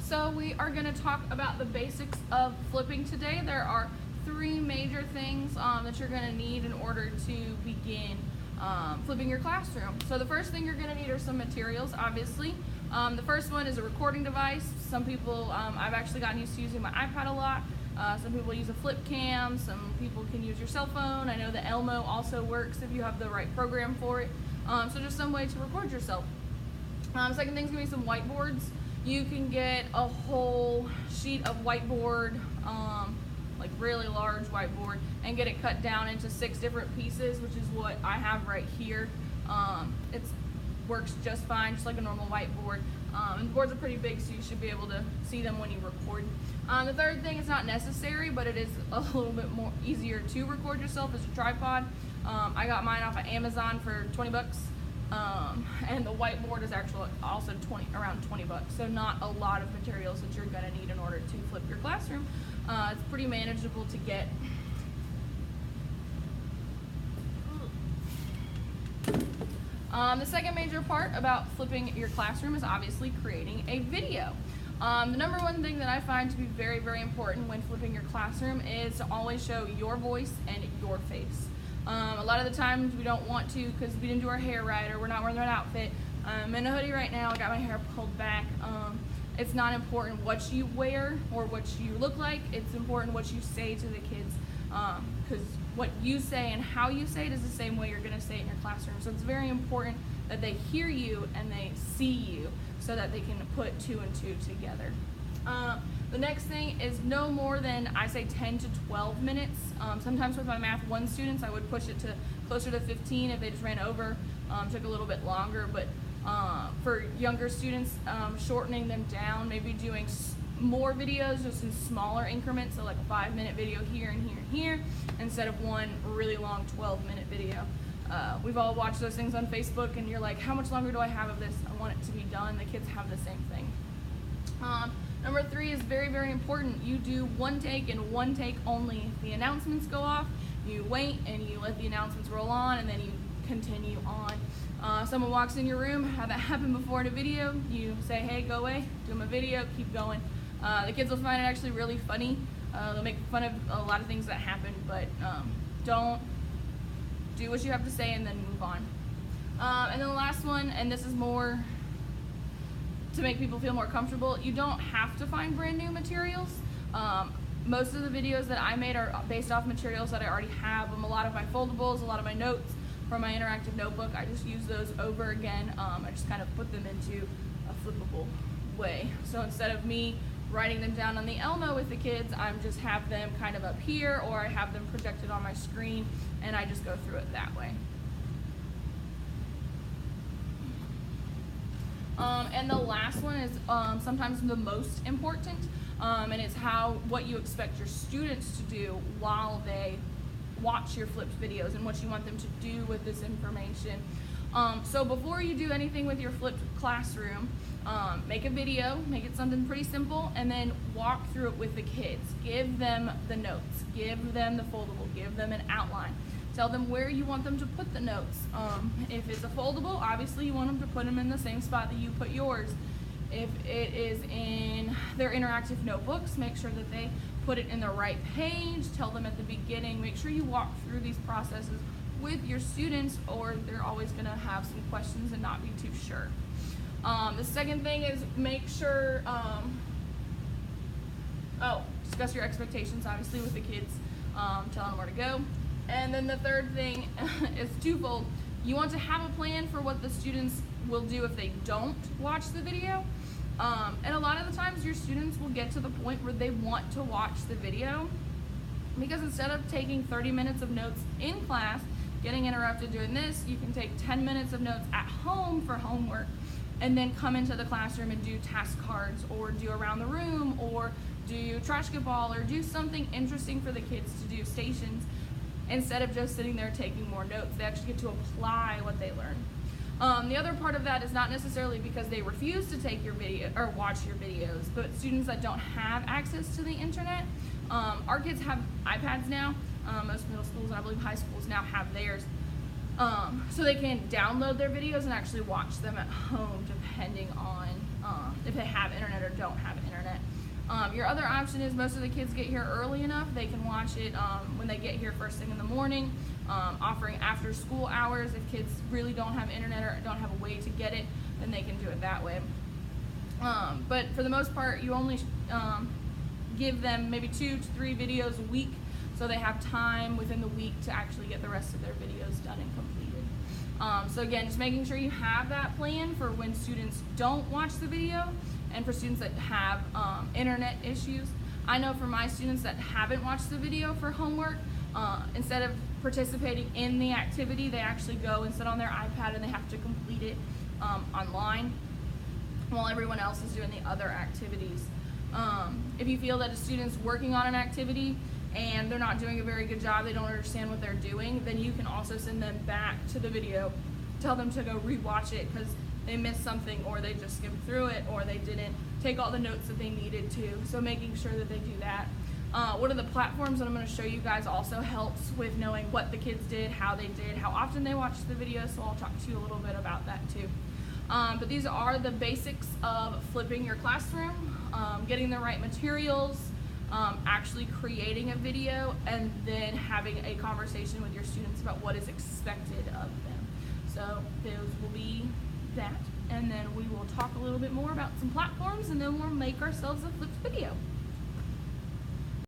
So we are going to talk about the basics of flipping today. There are three major things that you're going to need in order to begin flipping your classroom. So the first thing you're going to need are some materials, obviously. The first one is a recording device. Some people, I've actually gotten used to using my iPad a lot. Some people use a flip cam, some people can use your cell phone. I know the Elmo also works if you have the right program for it. So just some way to record yourself. Second thing's gonna be some whiteboards. You can get a whole sheet of whiteboard, like really large whiteboard, and get it cut down into 6 different pieces, which is what I have right here. It works just fine, just like a normal whiteboard. And the boards are pretty big, so you should be able to see them when you record. The third thing is not necessary, but it is a little bit more easier to record yourself, is a tripod. I got mine off of Amazon for 20 bucks. And the whiteboard is actually also around 20 bucks. So not a lot of materials that you're gonna need in order to flip your classroom. It's pretty manageable to get. The second major part about flipping your classroom is obviously creating a video. The number one thing that I find to be very, very important when flipping your classroom is to always show your voice and your face. A lot of the times we don't want to because we didn't do our hair right, or we're not wearing the right outfit. I'm in a hoodie right now, I got my hair pulled back. It's not important what you wear or what you look like, it's important what you say to the kids, because what you say and how you say it is the same way you're going to say it in your classroom. So it's very important that they hear you and they see you so that they can put 2 and 2 together. The next thing is no more than, I say, 10 to 12 minutes. Sometimes with my Math 1 students, I would push it to closer to 15 if they just ran over, took a little bit longer. But for younger students, shortening them down, maybe doing more videos just in smaller increments, so like a 5-minute video here and here and here, instead of one really long 12-minute video. We've all watched those things on Facebook and you're like, how much longer do I have of this? I want it to be done. The kids have the same thing. Number 3 is very, very important. You do one take and one take only. If the announcements go off, you wait and you let the announcements roll on, and then you continue on. Someone walks in your room, have that happen before in a video, you say, hey, go away, do them a video, keep going. The kids will find it actually really funny. They'll make fun of a lot of things that happen, but don't do what you have to say and then move on. And then the last one, and this is more to make people feel more comfortable, you don't have to find brand new materials. Most of the videos that I made are based off materials that I already have. A lot of my foldables, a lot of my notes from my interactive notebook, I just use those over again. I just kind of put them into a flippable way. So instead of me writing them down on the Elmo with the kids, I just have them kind of up here, or I have them projected on my screen, and I just go through it that way. And the last one is sometimes the most important, and it's what you expect your students to do while they watch your flipped videos and what you want them to do with this information. So before you do anything with your flipped classroom, make a video, make it something pretty simple, and then walk through it with the kids. Give them the notes, give them the foldable, give them an outline. Tell them where you want them to put the notes. If it's a foldable, obviously you want them to put them in the same spot that you put yours. If it is in their interactive notebooks, make sure that they put it in the right page. Tell them at the beginning, make sure you walk through these processes with your students, or they're always gonna have some questions and not be too sure. The second thing is make sure, discuss your expectations, obviously, with the kids. Tell them where to go. And then the third thing is twofold. You want to have a plan for what the students will do if they don't watch the video. And a lot of the times your students will get to the point where they want to watch the video, because instead of taking 30 minutes of notes in class, getting interrupted doing this, you can take 10 minutes of notes at home for homework, and then come into the classroom and do task cards, or do around the room, or do trash get ball, or do something interesting for the kids to do, stations, instead of just sitting there taking more notes. They actually get to apply what they learn. The other part of that is not necessarily because they refuse to take your video or watch your videos, but students that don't have access to the internet. Our kids have iPads now. Most middle schools and I believe high schools now have theirs. So they can download their videos and actually watch them at home, depending on if they have internet or don't have internet. Your other option is most of the kids get here early enough, they can watch it when they get here first thing in the morning, offering after school hours. If kids really don't have internet or don't have a way to get it, then they can do it that way. But for the most part, you only give them maybe 2 to 3 videos a week, so they have time within the week to actually get the rest of their videos done and completed. So again, just making sure you have that plan for when students don't watch the video, and for students that have internet issues. I know for my students that haven't watched the video for homework, instead of participating in the activity, they actually go and sit on their iPad and they have to complete it online while everyone else is doing the other activities. If you feel that a student's working on an activity and they're not doing a very good job, they don't understand what they're doing, then you can also send them back to the video, tell them to go rewatch it because they missed something, or they just skimmed through it, or they didn't take all the notes that they needed to. So making sure that they do that. One of the platforms that I'm going to show you guys also helps with knowing what the kids did, how they did, how often they watched the video, so I'll talk to you a little bit about that too. But these are the basics of flipping your classroom, getting the right materials, actually creating a video, and then having a conversation with your students about what is expected of them. So those will be that, and then we will talk a little bit more about some platforms, and then we'll make ourselves a flipped video.